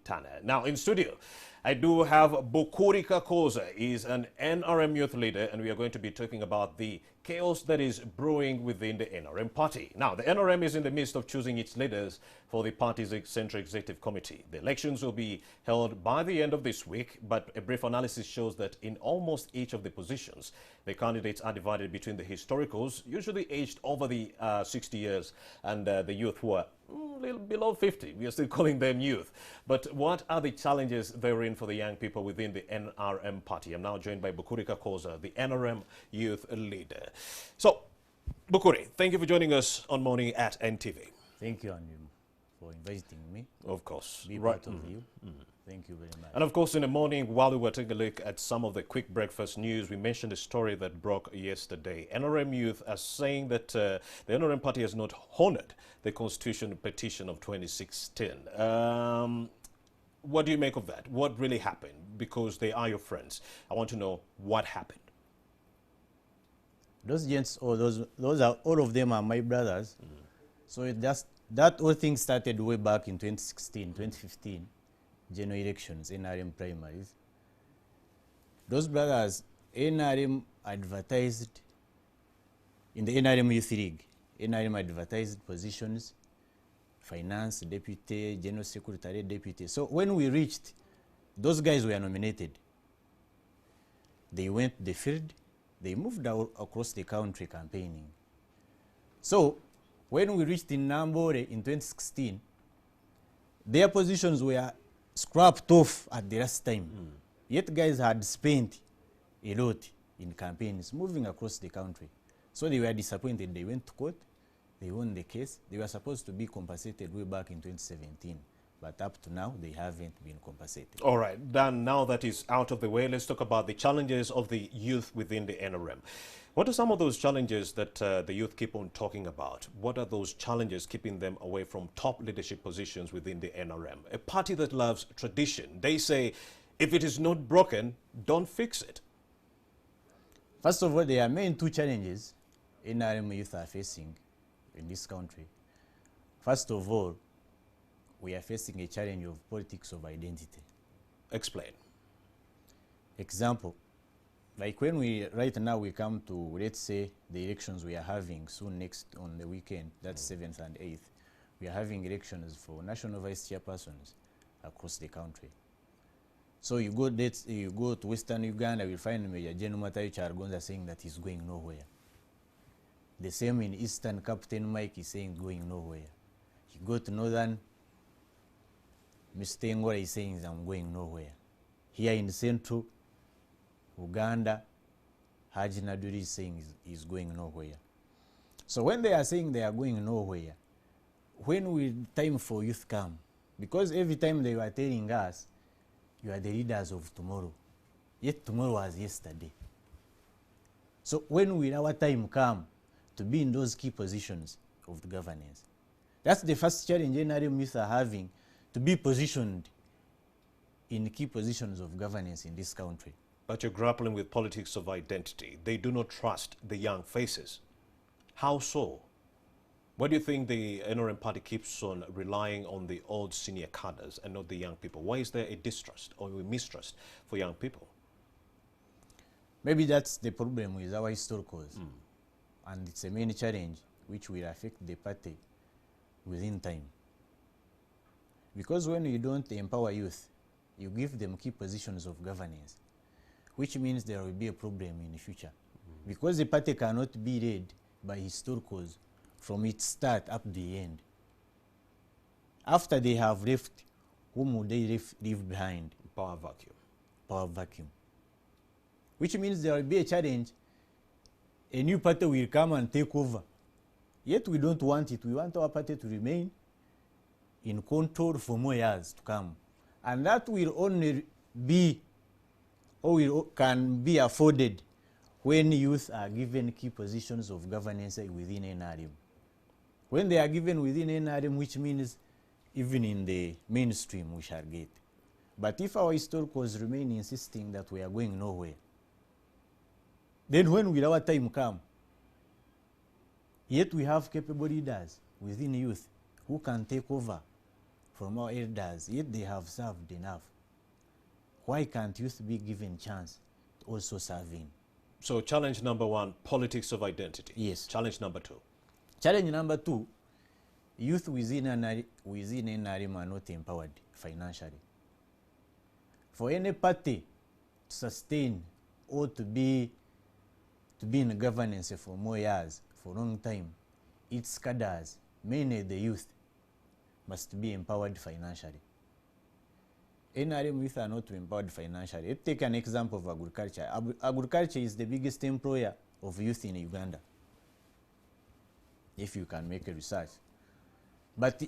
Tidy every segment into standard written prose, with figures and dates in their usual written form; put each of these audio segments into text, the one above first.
Santana. Now, in studio, I do have Bukurika Koza. He's an NRM youth leader, and we are going to be talking about the chaos that is brewing within the NRM party. Now, the NRM is in the midst of choosing its leaders for the party's Central Executive Committee. The elections will be held by the end of this week, but a brief analysis shows that in almost each of the positions, the candidates are divided between the historicals, usually aged over the 60 years, and the youth who are a little below 50. We are still calling them youth. But what are the challenges therein for the young people within the NRM party? I'm now joined by Bukurika Koza, the NRM youth leader. So, Bukuri, thank you for joining us on Morning at NTV. Thank you, Andy, for inviting me. Of course. Be part of you. Thank you very much. And of course, in the morning, while we were taking a look at some of the quick breakfast news, we mentioned a story that broke yesterday. NRM youth are saying that the NRM party has not honored the constitution petition of 2016. What do you make of that? What really happened? Because they are your friends. I want to know what happened. Those gents, those are, all of them are my brothers. So it just, that whole thing started way back in 2016, 2015. General elections, NRM primaries. Those brothers, NRM advertised in the NRM Youth League. NRM advertised positions, finance, deputy, general secretary, deputy. So when we reached, those guys were nominated. They went the field, they moved out across the country campaigning. So when we reached in Nambore in 2016, their positions were scrapped off at the last time. Yet guys had spent a lot in campaigns moving across the country. So they were disappointed. They went to court. They won the case. They were supposed to be compensated way back in 2017. But up to now, they haven't been compensated. All right, Dan, now that is out of the way, let's talk about the challenges of the youth within the NRM. What are some of those challenges that the youth keep on talking about? What are those challenges keeping them away from top leadership positions within the NRM? A party that loves tradition. They say, if it is not broken, don't fix it. First of all, there are main two challenges NRM youth are facing in this country. First of all, we are facing a challenge of politics of identity. Explain. Example, like when we, right now we come to, let's say, the elections we are having soon next on the weekend, that's 7th and 8th, we are having elections for national vice chairpersons across the country. So you go to Western Uganda, you'll find Major General Matayo Chargonza saying that he's going nowhere. The same in Eastern, Captain Mike is saying going nowhere. You go to Northern, Mr. Ngora is saying I'm going nowhere. Here in Central Uganda, Haji Naduri is saying he's going nowhere. So when they are saying they are going nowhere, when will time for youth come? Because every time they were telling us, you are the leaders of tomorrow. Yet tomorrow was yesterday. So when will our time come to be in those key positions of the governance? That's the first challenge NRM youth are having, to be positioned in key positions of governance in this country. But you're grappling with politics of identity. They do not trust the young faces. How so? Why do you think the NRM party keeps on relying on the old senior cadres and not the young people? Why is there a distrust or a mistrust for young people? Maybe that's the problem with our historicals. And it's a main challenge which will affect the party within time. Because when you don't empower youth, you give them key positions of governance, which means there will be a problem in the future. Because the party cannot be led by historicals from its start up to the end. After they have left, whom would they leave behind? Power vacuum. Power vacuum. Which means there will be a challenge. A new party will come and take over. Yet we don't want it. We want our party to remain in control for more years to come. And that will only be, or can be afforded when youth are given key positions of governance within NRM. When they are given within NRM, which means even in the mainstream we shall get. But if our historicals remain insisting that we are going nowhere, then when will our time come? Yet we have capable leaders within youth who can take over from our elders, yet they have served enough. Why can't youth be given chance to also serving? So challenge number one, politics of identity. Yes. Challenge number two. Challenge number two, youth within NRM are not empowered financially. For any party to sustain or to be in governance for more years, for a long time, its cadres, mainly the youth, must be empowered financially. NRM youth are not empowered financially. Let's take an example of agriculture. Agriculture is the biggest employer of youth in Uganda, if you can make a research. But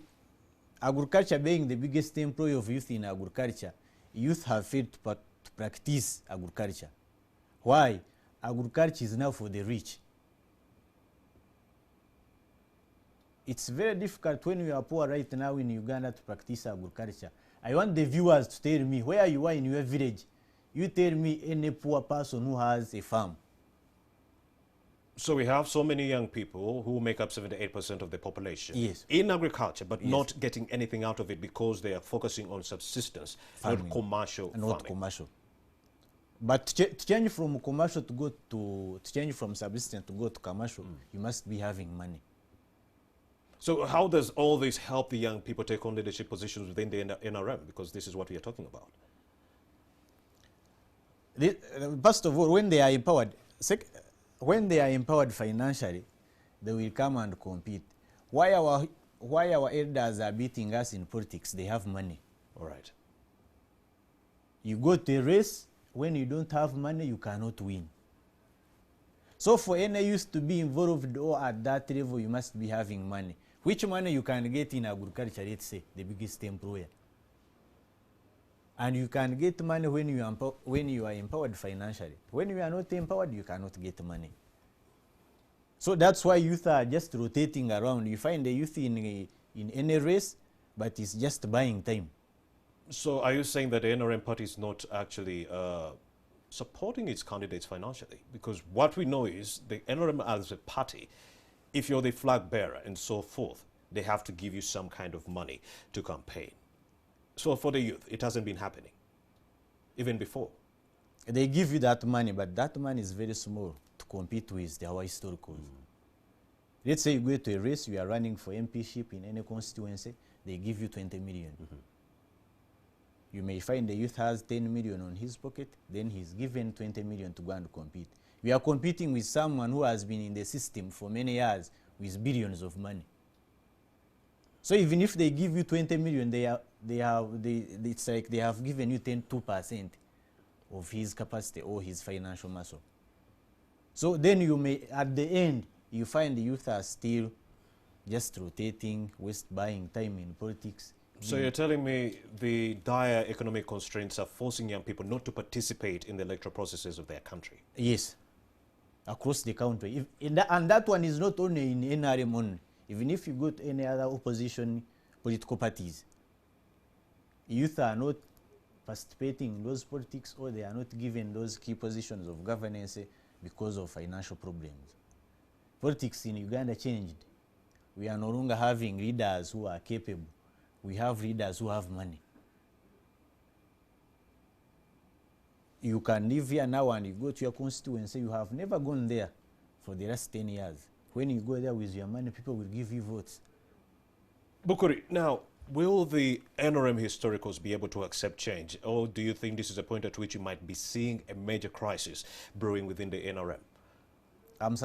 agriculture being the biggest employer of youth in agriculture, youth have failed to practice agriculture. Why? Agriculture is now for the rich. It's very difficult when you are poor right now in Uganda to practice agriculture. I want the viewers to tell me where you are in your village. You tell me any poor person who has a farm. So we have so many young people who make up 78% of the population in agriculture, but not getting anything out of it because they are focusing on subsistence, not commercial farming. Commercial. But to change from commercial to change from subsistence to go to commercial, you must be having money. So how does all this help the young people take on leadership positions within the NRM? Because this is what we are talking about. First of all, when they are empowered, financially, they will come and compete. Why our elders are beating us in politics? They have money. All right. You go to a race, when you don't have money, you cannot win. So for any youth to be involved or at that level, you must be having money. Which money you can get in agriculture, let's say, the biggest employer. And you can get money when you are empowered financially. When you are not empowered, you cannot get money. So that's why youth are just rotating around. You find the youth in any race, but it's just buying time. So are you saying that the NRM party is not actually supporting its candidates financially? Because what we know is the NRM as a party, if you're the flag bearer and so forth, they have to give you some kind of money to campaign. So for the youth, it hasn't been happening, even before. They give you that money, but that money is very small to compete with our historicals. Let's say you go to a race, you are running for MPship in any constituency, they give you 20 million. You may find the youth has 10 million on his pocket, then he's given 20 million to go and compete. We are competing with someone who has been in the system for many years with billions of money. So even if they give you 20 million, it's like they have given you 2% of his capacity or his financial muscle. So then you may, at the end, you find the youth are still just rotating, buying time in politics. So you're telling me the dire economic constraints are forcing young people not to participate in the electoral processes of their country? Yes, across the country. And that one is not only in NRM only. Even if you go to any other opposition political parties, youth are not participating in those politics or they are not given those key positions of governance because of financial problems. Politics in Uganda changed. We are no longer having leaders who are capable. We have leaders who have money. You can live here now and you go to your constituency. You have never gone there for the last 10 years. When you go there with your money, people will give you votes. Bukuri, now, will the NRM historicals be able to accept change? Or do you think this is a point at which you might be seeing a major crisis brewing within the NRM? I'm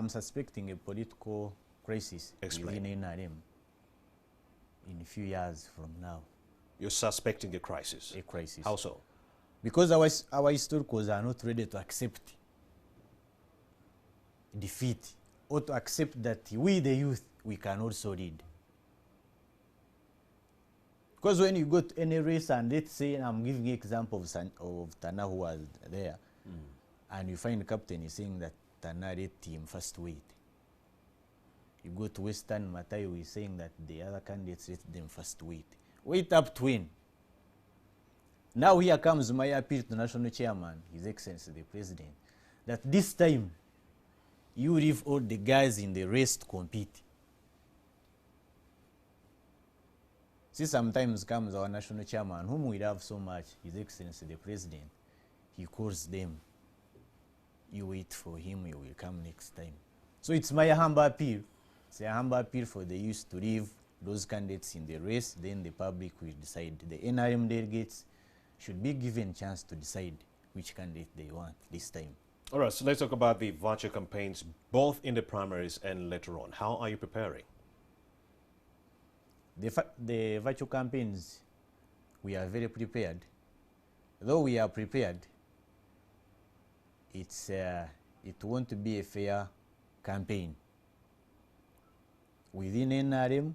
suspecting a political crisis within NRM in a few years from now. You're suspecting a crisis? A crisis. How so? Because our historicals are not ready to accept defeat or to accept that we, the youth, we can also lead. Because when you go to any race and let's say, I'm giving you example of Tana who was there, and you find the captain is saying that Tana led him first weight. You go to Western, Matayo is saying that the other candidates let them first weight. Wait up to win. Now here comes my appeal to the national chairman, His Excellency the President, that this time you leave all the guys in the race to compete. See, sometimes comes our national chairman, whom we love so much, His Excellency the President, he calls them. You wait for him, he will come next time. So it's my humble appeal. It's a humble appeal for the youth to leave those candidates in the race, then the public will decide. The NRM delegates should be given a chance to decide which candidate they want this time. All right, so let's talk about the virtual campaigns, both in the primaries and later on. How are you preparing? The virtual campaigns, we are very prepared. Though we are prepared, it won't be a fair campaign within NRM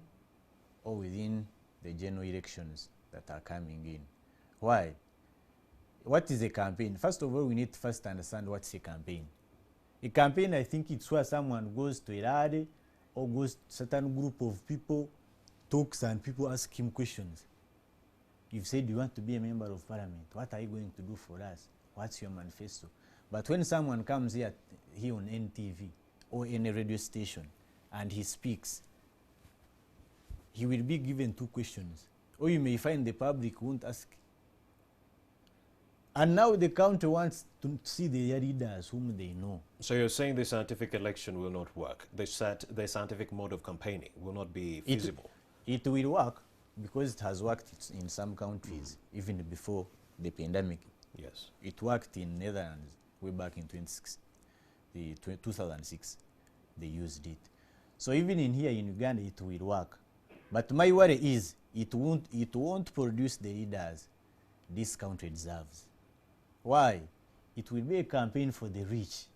or within the general elections that are coming in. Why? What is a campaign? First of all, we need to first understand what's a campaign. A campaign, I think it's where someone goes to a rally or goes to a certain group of people, talks, and people ask him questions. You've said you want to be a member of parliament. What are you going to do for us? What's your manifesto? But when someone comes here on NTV or any radio station and he speaks, he will be given two questions. Or you may find the public won't ask. And now the country wants to see their leaders whom they know. So you're saying the scientific election will not work? The scientific mode of campaigning will not be feasible? It will work because it has worked in some countries, even before the pandemic. Yes. It worked in Netherlands way back in 2006. They used it. So even in here in Uganda, it will work. But my worry is it won't produce the leaders this country deserves. Why? It will be a campaign for the rich.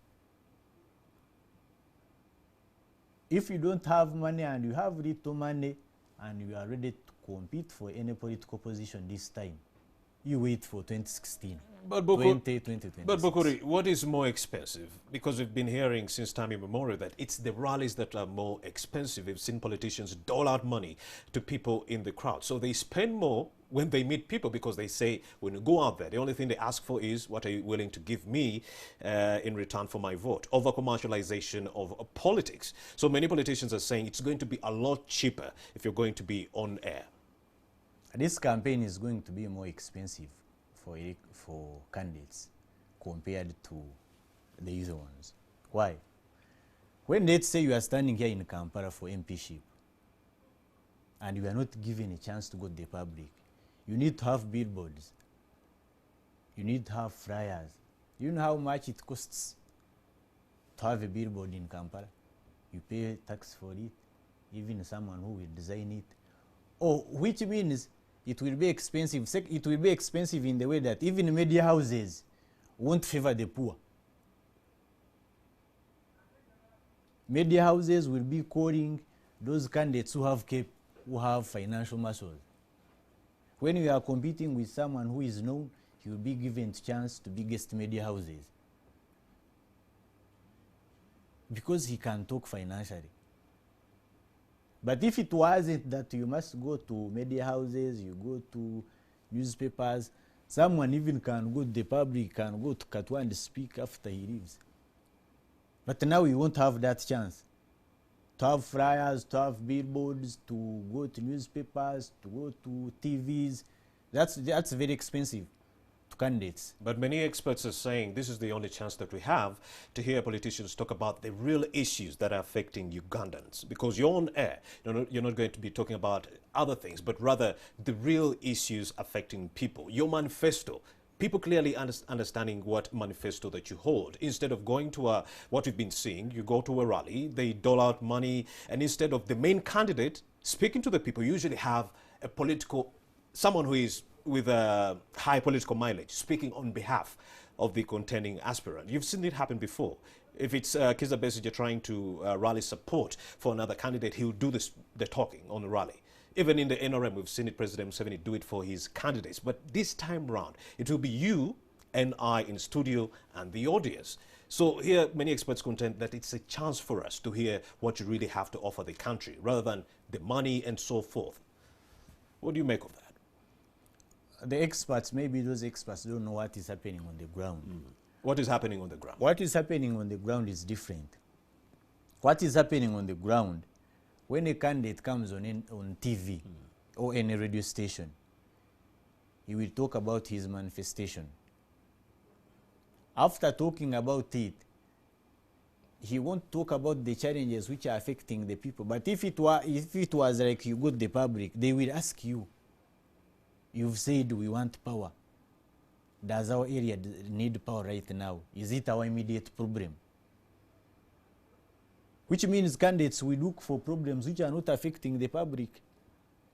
If you don't have money and you have little money and you are ready to compete for any political position this time, you wait for 2016. But Bukuri, what is more expensive? Because we've been hearing since time immemorial that it's the rallies that are more expensive. We've seen politicians dole out money to people in the crowd. So they spend more when they meet people because they say, when you go out there, the only thing they ask for is, what are you willing to give me in return for my vote? Over-commercialization of politics. So many politicians are saying it's going to be a lot cheaper if you're going to be on air. This campaign is going to be more expensive for candidates compared to the other ones. Why? When let's say you are standing here in Kampala for MPship and you are not given a chance to go to the public, you need to have billboards. You need to have flyers. You know how much it costs to have a billboard in Kampala? You pay tax for it, even someone who will design it. Oh, which means it will be expensive. It will be expensive in the way that even media houses won't favor the poor. Media houses will be calling those candidates who have financial muscle. When you are competing with someone who is known, he will be given a chance to biggest media houses because he can talk financially. But if it wasn't that you must go to media houses, you go to newspapers, someone even can go to the public, can go to Katwa and speak after he leaves. But now we won't have that chance. To have flyers, to have billboards, to go to newspapers, to go to TVs, that's very expensive to candidates. But many experts are saying this is the only chance that we have to hear politicians talk about the real issues that are affecting Ugandans. Because you're on air, you're not going to be talking about other things, but rather the real issues affecting people. Your manifesto, people clearly understanding what manifesto that you hold. Instead of going to what we've been seeing, you go to a rally, they dole out money, and instead of the main candidate speaking to the people, you usually have someone who is with a high political mileage speaking on behalf of the contending aspirant. You've seen it happen before. If it's Kizza Besigye trying to rally support for another candidate, he'll do the talking on the rally. Even in the NRM, we've seen it, President Museveni do it for his candidates. But this time round, it will be you and I in studio and the audience. So here, many experts contend that it's a chance for us to hear what you really have to offer the country, rather than the money and so forth. What do you make of that? The experts, maybe those experts don't know what is happening on the ground. What is happening on the ground? What is happening on the ground is different. What is happening on the ground, when a candidate comes on TV, or any radio station, he will talk about his manifestation. After talking about it, he won't talk about the challenges which are affecting the people. But if it was like you got the public, they will ask you, you've said we want power. Does our area need power right now? Is it our immediate problem? Which means candidates will look for problems which are not affecting the public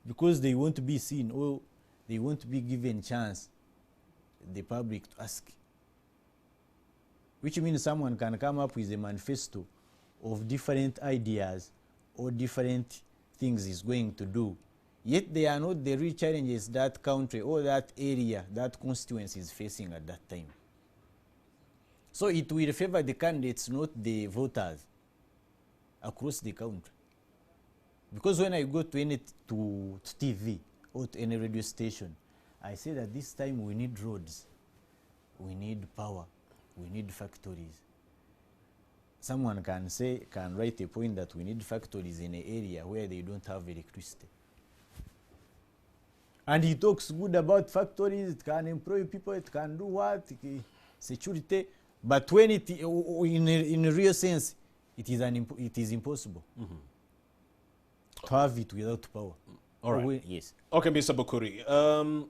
because they won't be seen or they won't be given chance, the public, to ask. Which means someone can come up with a manifesto of different ideas or different things he's going to do. Yet they are not the real challenges that country or that area, that constituency is facing at that time. So it will favor the candidates, not the voters across the country. Because when I go to any to TV or to any radio station, I say that this time we need roads, we need power, we need factories. Someone can write a point that we need factories in an area where they don't have electricity. And he talks good about factories, it can employ people, it can do what, security. But when it, in a real sense, it is impossible to have it without power. All right. Yes. Okay, Mr. Bukuri,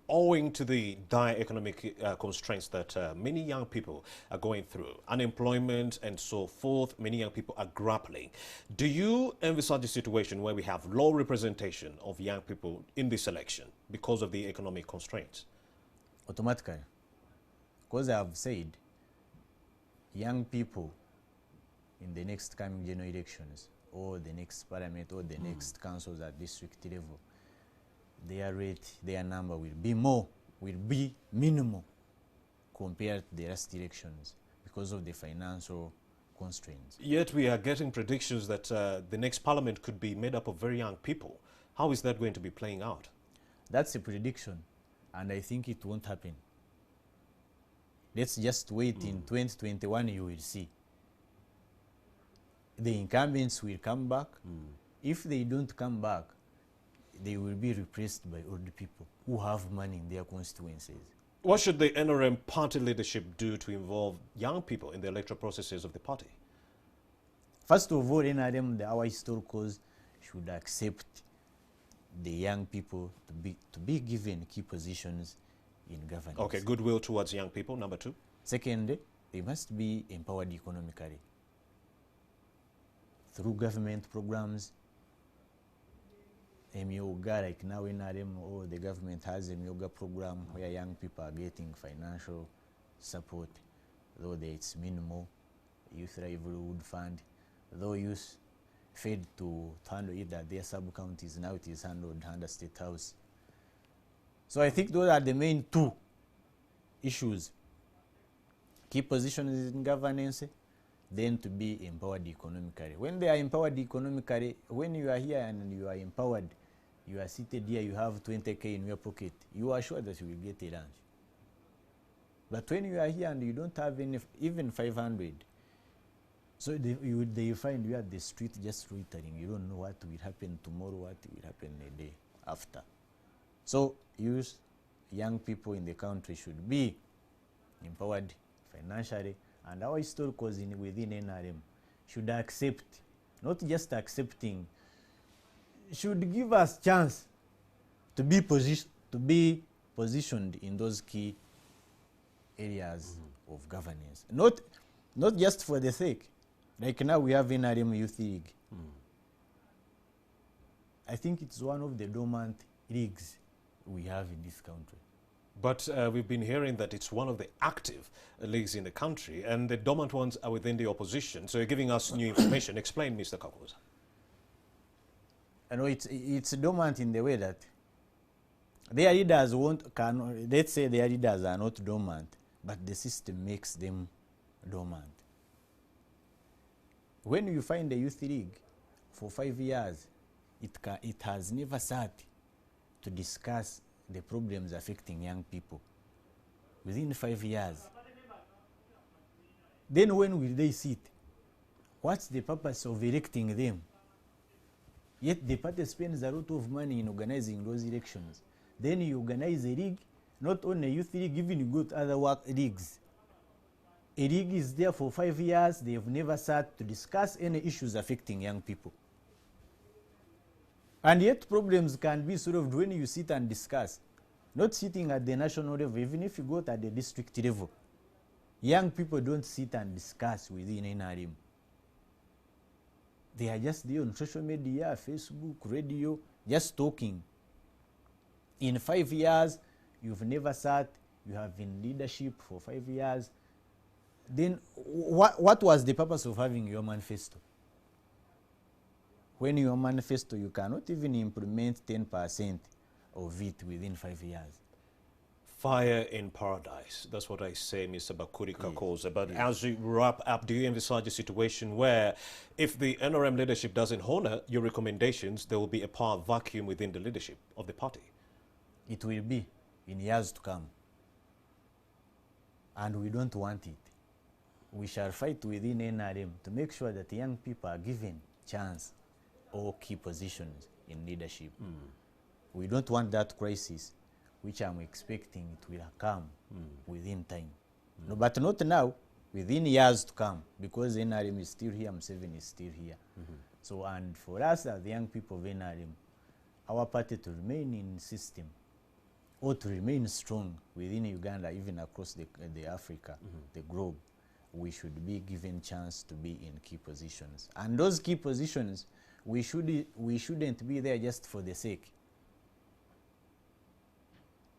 owing to the dire economic constraints that many young people are going through, unemployment and so forth, many young people are grappling. Do you envisage a situation where we have low representation of young people in this election because of the economic constraints? Automatically. Because I have said, young people in the next coming general elections, or the next parliament, or the next councils at district level, their rate, their number will be minimal compared to the last elections because of the financial constraints. Yet we are getting predictions that the next parliament could be made up of very young people. How is that going to be playing out? That's a prediction, and I think it won't happen. Let's just wait in 2021, you will see. The incumbents will come back. If they don't come back, they will be replaced by old people who have money in their constituencies. What should the NRM party leadership do to involve young people in the electoral processes of the party? First of all, NRM, our historicals, should accept the young people to be given key positions in governance. Okay, goodwill towards young people, number two. Second, they must be empowered economically through government programs, Yoga, like now in NRM, or the government has a yoga program where young people are getting financial support, though it's minimal. Youth Livelihood Fund, though youth failed to handle it at their sub-counties, now it is handled under State House. So I think those are the main two issues. Key positions in governance, then to be empowered economically. When they are empowered economically, when you are here and you are empowered, you are seated here, you have 20K in your pocket, you are sure that you will get a lunch. But when you are here and you don't have even 500, so they find you at the street just loitering. You don't know what will happen tomorrow, what will happen the day after. So young people in the country should be empowered financially, and our historicals within NRM should accept, not just accepting, should give us chance to be positioned in those key areas of governance. Not just for the sake. Like now we have NRM Youth League. I think it's one of the dormant leagues we have in this country. But we've been hearing that it's one of the active leagues in the country, and the dormant ones are within the opposition. So you're giving us new information. Explain, Mr. Kakuza. I know it's dormant in the way that their leaders let's say their leaders are not dormant, but the system makes them dormant. When you find a youth league for 5 years, it has never sat to discuss the problems affecting young people within 5 years. Then when will they sit? What's the purpose of electing them? Yet the party spends a lot of money in organizing those elections. Then you organize a league, not only a youth league, even you go to other work leagues. A league is there for 5 years, they have never sat to discuss any issues affecting young people. And yet problems can be solved when you sit and discuss. Not sitting at the national level, even if you go to the district level. Young people don't sit and discuss within NRM. They are just there on social media, Facebook, radio, just talking. In 5 years, you've never sat, you have been leadership for 5 years. Then what was the purpose of having your manifesto? When your manifesto, you cannot even implement 10% of it within 5 years. Fire in paradise. That's what I say, Mr. Bakuri Kakoza. But as we wrap up, do you envisage a situation where if the NRM leadership doesn't honor your recommendations, there will be a power vacuum within the leadership of the party? It will be in years to come. And we don't want it. We shall fight within NRM to make sure that young people are given chance or key positions in leadership. We don't want that crisis, which I'm expecting it will come within time. No, but not now, within years to come, because NRM is still here, M7 is still here. So, and for us as the young people of NRM, our party to remain in system, or to remain strong within Uganda, even across the Africa, the globe, we should be given chance to be in key positions. And those key positions, we shouldn't be there just for the sake.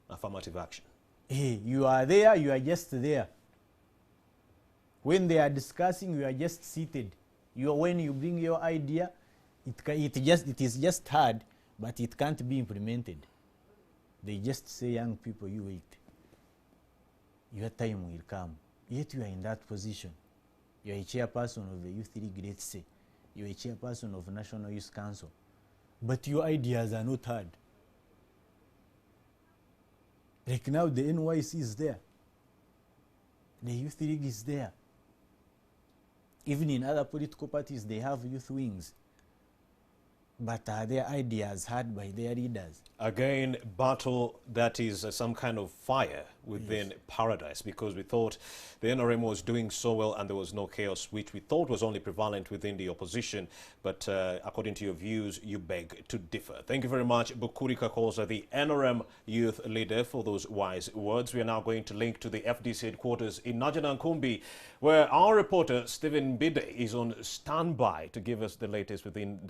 Affirmative action. Hey, you are there, you are just there. When they are discussing, you are just seated. When you bring your idea, it is just hard, but it can't be implemented. They just say, young people, you wait. Your time will come. Yet you are in that position. You are a chairperson of the Youth League, let's say. You are a chairperson of National Youth Council. But your ideas are not heard. Like now, the NYC is there. The Youth League is there. Even in other political parties, they have youth wings. But are their ideas heard by their leaders? Again, battle that is some kind of fire within paradise, because we thought the NRM was doing so well and there was no chaos, which we thought was only prevalent within the opposition. But according to your views, you beg to differ. Thank you very much, Bakuri Kakoza, the NRM youth leader, for those wise words. We are now going to link to the FDC headquarters in Najanankumbi, where our reporter, Stephen Bide, is on standby to give us the latest within that.